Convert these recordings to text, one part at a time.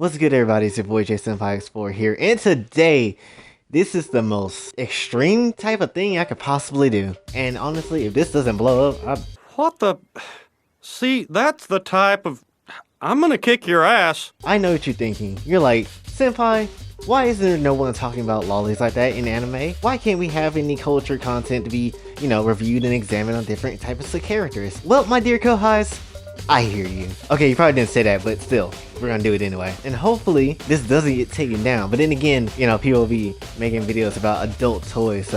What's good, everybody? It's your boy J Senpai Explorer here, and today, this is the most extreme type of thing I could possibly do. And honestly, if this doesn't blow up, What the? See, that's the type of... I'm gonna kick your ass. I know what you're thinking. You're like, Senpai, why is there no one talking about lolis like that in anime? Why can't we have any culture content to be, reviewed and examined on different types of characters? Well, my dear Kohais, I hear you. Okay, you probably didn't say that, but still, we're gonna do it anyway. And hopefully, this doesn't get taken down. But then again, people will be making videos about adult toys,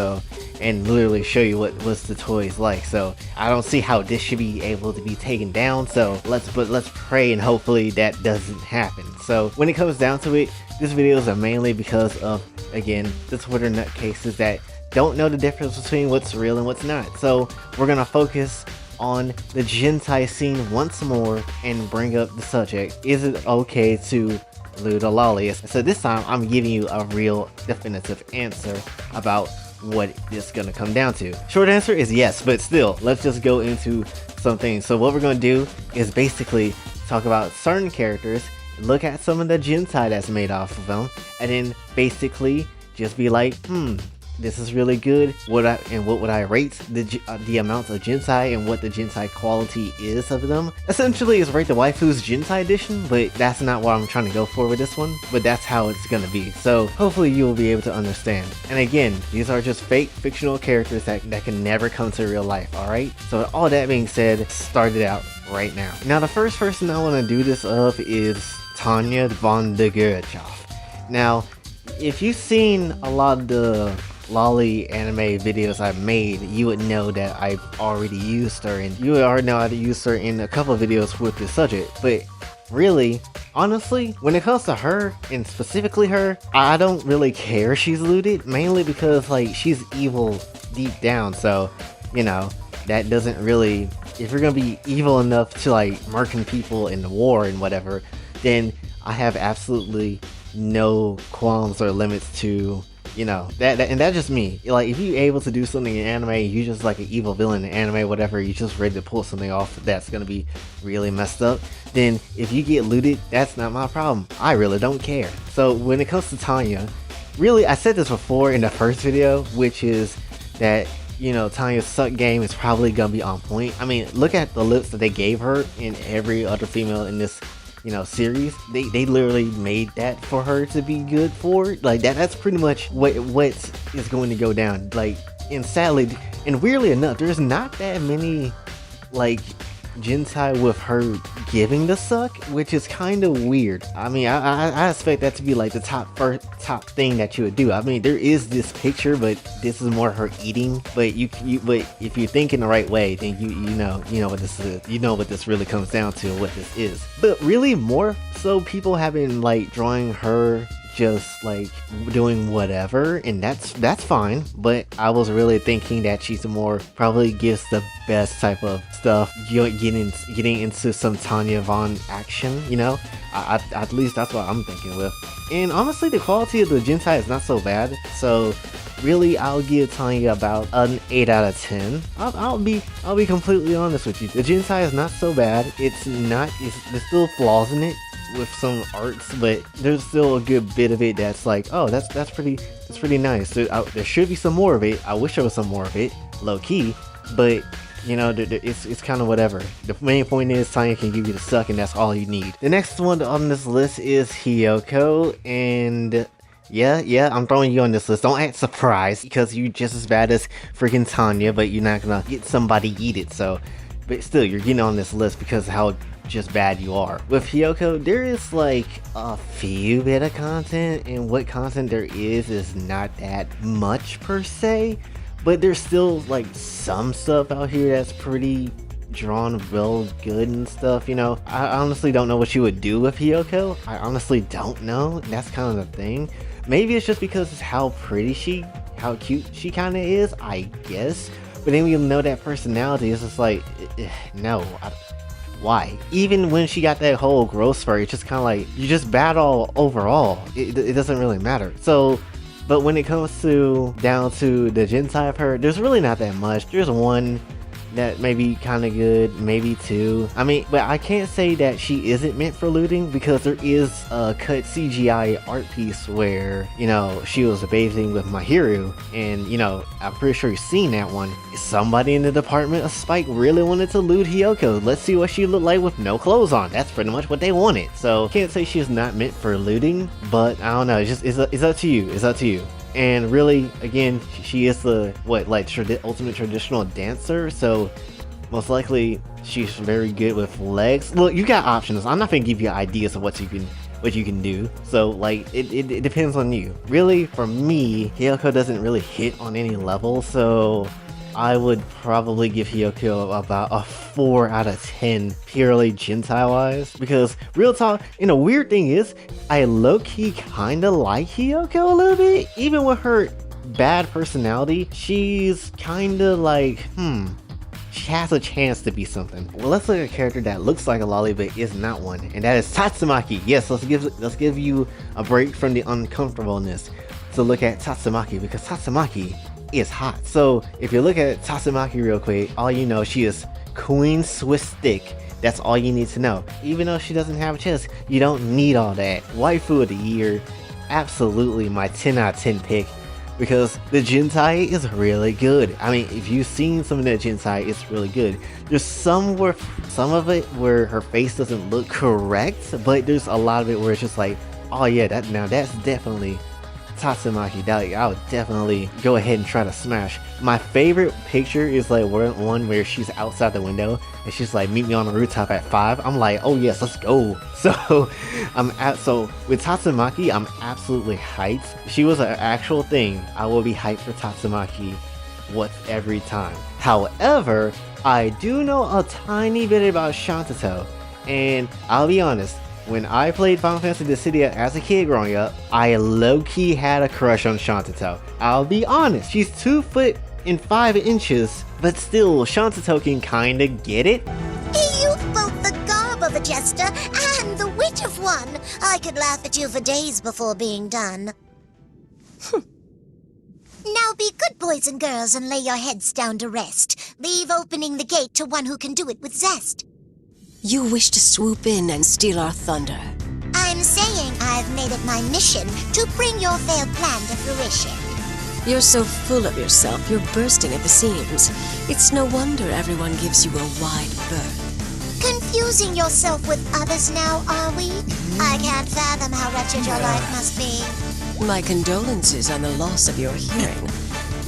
and literally show you what's the toys like. So I don't see how this should be able to be taken down. So let's pray and hopefully that doesn't happen. So when it comes down to it, this videos are mainly because of, again, the Twitter nutcases that don't know the difference between what's real and what's not. So we're gonna focus on the Jentai scene once more and bring up the subject. Is it okay to lewd a loli? So this time I'm giving you a real definitive answer about what it's gonna come down to. Short answer is yes, but still, let's just go into some things. So what we're gonna do is basically talk about certain characters, look at some of the Jentai that's made off of them, and then basically just be like, this is really good. What would I rate the amount of Jentai and what the Jentai quality is of them? Essentially, it's rate the waifus Jentai edition, but that's not what I'm trying to go for with this one. But that's how it's gonna be. So hopefully you will be able to understand. And again, these are just fake fictional characters that can never come to real life. All right. So with all that being said, start it out right now. Now the first person I want to do this of is Tanya von der Gurchoff. Now, if you've seen a lot of the loli anime videos I've made, you would know that I've already used her, and you already know how to use her in a couple of videos with this subject. But really, honestly, when it comes to her, and specifically her, I don't really care she's looted, mainly because she's evil deep down. So that doesn't really, if you're gonna be evil enough to murking people in the war and whatever, then I have absolutely no qualms or limits to that and that's just me. If you're able to do something in anime, you just like an evil villain in anime, whatever, you just ready to pull something off that's gonna be really messed up, then if you get looted, that's not my problem. I really don't care. So when it comes to Tanya, really, I said this before in the first video, which is that Tanya's suck game is probably gonna be on point. I mean, look at the lips that they gave her in every other female in this series. They literally made that for her to be good for. That's pretty much what is going to go down. And sadly, and weirdly enough, there's not that many Jentai with her giving the suck, which is kind of weird. I mean, I expect that to be the top thing that you would do. I mean, there is this picture, but this is more her eating. But but if you think in the right way, then you know what this is. You know what this really comes down to, what this is. But really, more so, people have been drawing her just doing whatever, and that's fine. But I was really thinking that she's more probably gives the best type of stuff, getting into some Tanya Von action. At least that's what I'm thinking with. And honestly, the quality of the Jentai is not so bad. So really, I'll give Tanya about an 8 out of 10. I'll be completely honest with you. The Jentai is not so bad. There's still flaws in it with some arts, but there's still a good bit of it that's that's pretty nice. There should be some more of it. I wish there was some more of it, low key, but it's kind of whatever. The main point is Tanya can give you the suck, and that's all you need. The next one on this list is Hiyoko, and yeah, I'm throwing you on this list. Don't act surprised, because you're just as bad as freaking Tanya, but you're not gonna get somebody eat it. So, but still, you're getting on this list because of how just bad you are. With Hiyoko, there is a few bit of content, and what content there is not that much per se, but there's still some stuff out here that's pretty drawn well good and stuff. I honestly don't know what you would do with Hiyoko. I honestly don't know. That's kind of the thing. Maybe it's just because it's how cute she kind of is, I guess. But then we know that personality is just no, why? Even when she got that whole gross fur, it's just kind of you just bad all overall. It doesn't really matter. So, but when it comes down to the Jentai of her, there's really not that much. There's one that may be kind of good, maybe 2. I mean, but I can't say that she isn't meant for looting, because there is a cut CGI art piece where, you know, she was bathing with Mahiru, and, you know, I'm pretty sure you've seen that one. Somebody in the department of Spike really wanted to loot Hiyoko. Let's see what she looked like with no clothes on. That's pretty much what they wanted. So can't say she's not meant for looting, but I don't know. It's up to you. It's up to you. And really, again, she is the ultimate traditional dancer. So most likely she's very good with legs. Look, you got options. I'm not gonna give you ideas of what you can do. So like it depends on you. Really, for me, Hiyoko doesn't really hit on any level, so I would probably give Hiyoko about a 4 out of 10 purely Jentai wise, because real talk, and the weird thing is, I low-key kinda like Hiyoko a little bit. Even with her bad personality, she's kinda like, she has a chance to be something. Well, let's look at a character that looks like a lolly but is not one, and that is Tatsumaki. Yes, let's give you a break from the uncomfortableness to look at Tatsumaki, because Tatsumaki is hot. So if you look at Tatsumaki real quick, all you know, she is Queen Swiss thick. That's all you need to know. Even though she doesn't have a chest, you don't need all that. Waifu of the year, absolutely my 10 out of 10 pick, because the Jentai is really good. I mean, if you've seen some of that Jentai, it's really good. There's some of it where her face doesn't look correct, but there's a lot of it where it's just like, oh yeah, that's definitely Tatsumaki. I would definitely go ahead and try to smash. My favorite picture is like one where she's outside the window and she's like, meet me on the rooftop at 5. I'm like, oh yes, let's go. So with Tatsumaki, I'm absolutely hyped. If she was an actual thing, I will be hyped for Tatsumaki every time. However, I do know a tiny bit about Shanttoto, and I'll be honest, when I played Final Fantasy Dissidia as a kid growing up, I low-key had a crush on Shanttoto. I'll be honest, she's 2 foot and 5 inches, but still, Shanttoto can kinda get it. You've both the garb of a jester and the wit of one. I could laugh at you for days before being done. Now be good boys and girls and lay your heads down to rest. Leave opening the gate to one who can do it with zest. You wish to swoop in and steal our thunder. I'm saying I've made it my mission to bring your failed plan to fruition. You're so full of yourself, you're bursting at the seams. It's no wonder everyone gives you a wide berth. Confusing yourself with others now, are we? I can't fathom how wretched your life must be. My condolences on the loss of your hearing,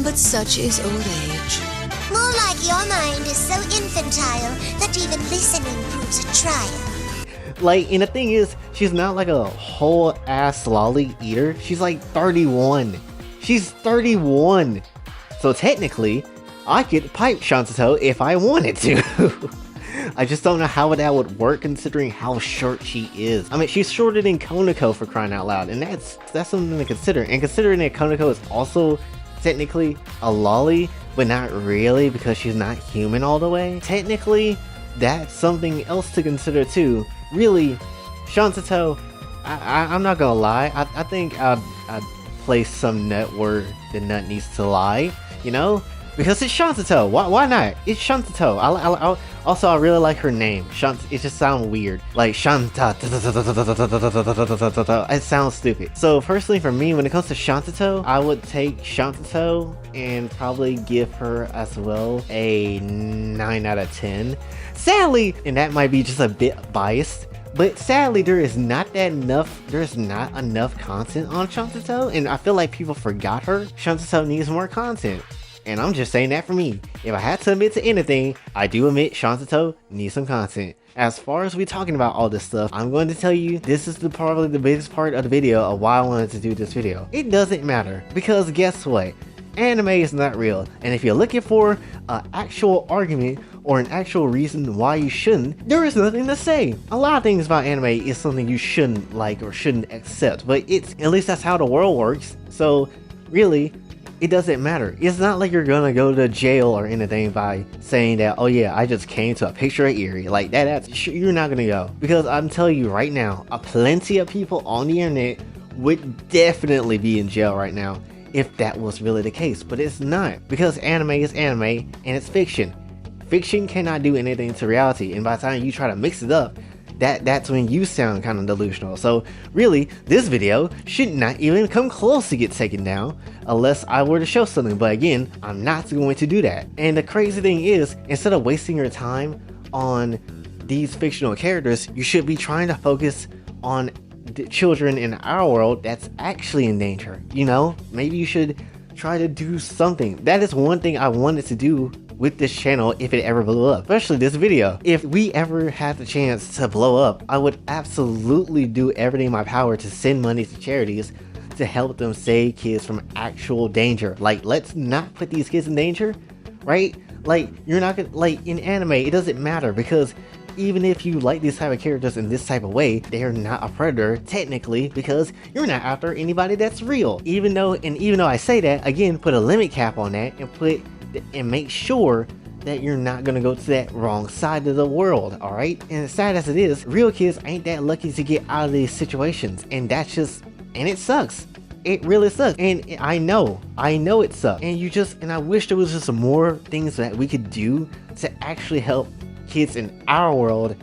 but such is old age. More like your mind is so infantile that even listening proves a trial. Like, and the thing is, she's not like a whole ass lolly eater. She's like 31. She's 31. So technically, I could pipe Shanttoto if I wanted to. I just don't know how that would work considering how short she is. I mean, she's shorter than Konako, for crying out loud, and that's something to consider. And considering that Konako is also technically a lolly, but not really because she's not human all the way, technically that's something else to consider too. Really, Shanttoto, I'm not gonna lie, I think I'd place some nut where the nut needs to lie, you know? Because it's Shanttoto. Why not? It's Shanttoto. Also, I really like her name. It just sounds weird. Like Shanta. It sounds stupid. So personally for me, when it comes to Shanttoto, I would take Shanttoto and probably give her as well a 9 out of 10. Sadly, and that might be just a bit biased, but sadly there's not enough content on Shanttoto, and I feel like people forgot her. Shanttoto needs more content. And I'm just saying that for me. If I had to admit to anything, I do admit Shanttoto needs some content. As far as we talking about all this stuff, I'm going to tell you this is probably the biggest part of the video of why I wanted to do this video. It doesn't matter, because guess what? Anime is not real, and if you're looking for an actual argument or an actual reason why you shouldn't, there is nothing to say. A lot of things about anime is something you shouldn't like or shouldn't accept, but at least that's how the world works. So really, it doesn't matter. It's not like you're gonna go to jail or anything by saying that, oh yeah, I just came to a picture of Erie. Like you're not gonna go. Because I'm telling you right now, plenty of people on the internet would definitely be in jail right now if that was really the case. But it's not. Because anime is anime and it's fiction. fiction cannot do anything to reality, and by the time you try to mix it up, that's when you sound kind of delusional. So really, this video should not even come close to get taken down unless I were to show something, but again, I'm not going to do that. And the crazy thing is, instead of wasting your time on these fictional characters, you should be trying to focus on the children in our world that's actually in danger. You know, maybe you should try to do something. That is one thing I wanted to do with this channel if it ever blew up, especially this video. If we ever had the chance to blow up, I would absolutely do everything in my power to send money to charities to help them save kids from actual danger. Like, let's not put these kids in danger, right? Like, you're not gonna, like, in anime, it doesn't matter, because even if you like these type of characters in this type of way, they're not a predator technically, because you're not after anybody that's real. Even though I say that, again, put a limit cap on that and make sure that you're not gonna go to that wrong side of the world, all right? And as sad as it is, real kids ain't that lucky to get out of these situations, and it sucks. It really sucks, and I know it sucks. And I wish there was just some more things that we could do to actually help kids in our world,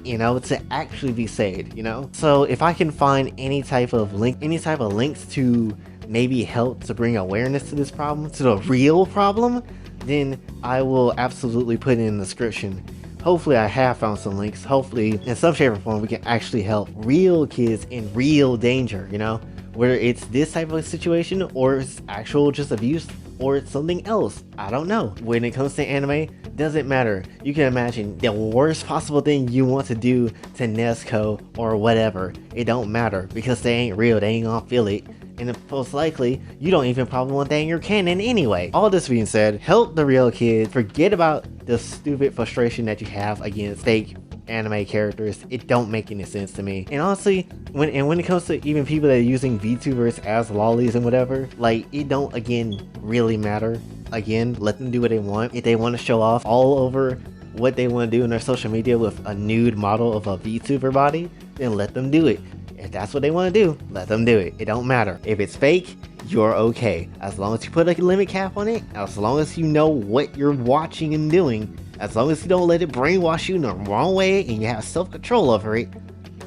you know, to actually be saved, you know? So if I can find any type of links to maybe help to bring awareness to this problem, to the real problem, then I will absolutely put it in the description. Hopefully I have found some links. Hopefully in some shape or form we can actually help real kids in real danger, you know? Whether it's this type of situation, or it's actual just abuse, or it's something else. I don't know. When it comes to anime, doesn't matter. You can imagine the worst possible thing you want to do to Nezuko or whatever. It don't matter, because they ain't real. They ain't gonna feel it. And most likely, you don't even probably want that in your canon anyway. All this being said, help the real kid. Forget about the stupid frustration that you have against fake anime characters. It don't make any sense to me. And honestly, when it comes to even people that are using VTubers as lolis and whatever, like, it don't, again, really matter. Again, let them do what they want. If they want to show off all over what they want to do in their social media with a nude model of a VTuber body, then let them do it. If that's what they want to do, let them do it. It don't matter. If it's fake, you're okay. As long as you put a limit cap on it, as long as you know what you're watching and doing, as long as you don't let it brainwash you in the wrong way and you have self-control over it,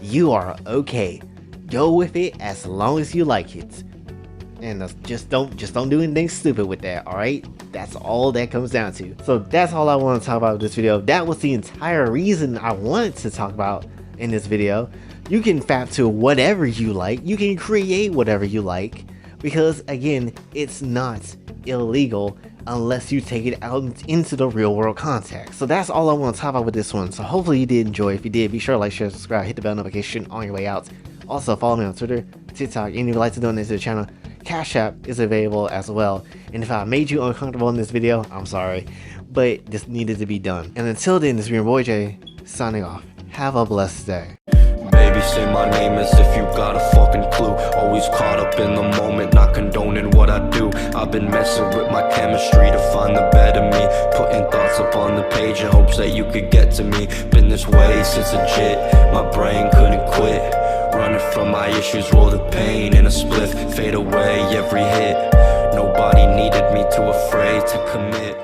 you are okay. Go with it as long as you like it. And just don't do anything stupid with that, alright? That's all that comes down to. So that's all I want to talk about with this video. That was the entire reason I wanted to talk about in this video. You can fap to whatever you like. You can create whatever you like, because again, it's not illegal unless you take it out into the real world context. So that's all I want to talk about with this one. So hopefully you did enjoy. If you did, be sure to like, share, subscribe, hit the bell notification on your way out. Also follow me on Twitter, TikTok, and if you'd like to donate to the channel, Cash App is available as well. And if I made you uncomfortable in this video, I'm sorry, but this needed to be done. And until then, this is your boy Jay, signing off. Have a blessed day. Baby, say my name as if you got a fucking clue. Always caught up in the moment, not condoning what I do. I've been messing with my chemistry to find the better me, putting thoughts up on the page in hopes that you could get to me. Been this way since legit, my brain couldn't quit. Running from my issues, roll the pain in a spliff, fade away every hit. Nobody needed me, too afraid to commit.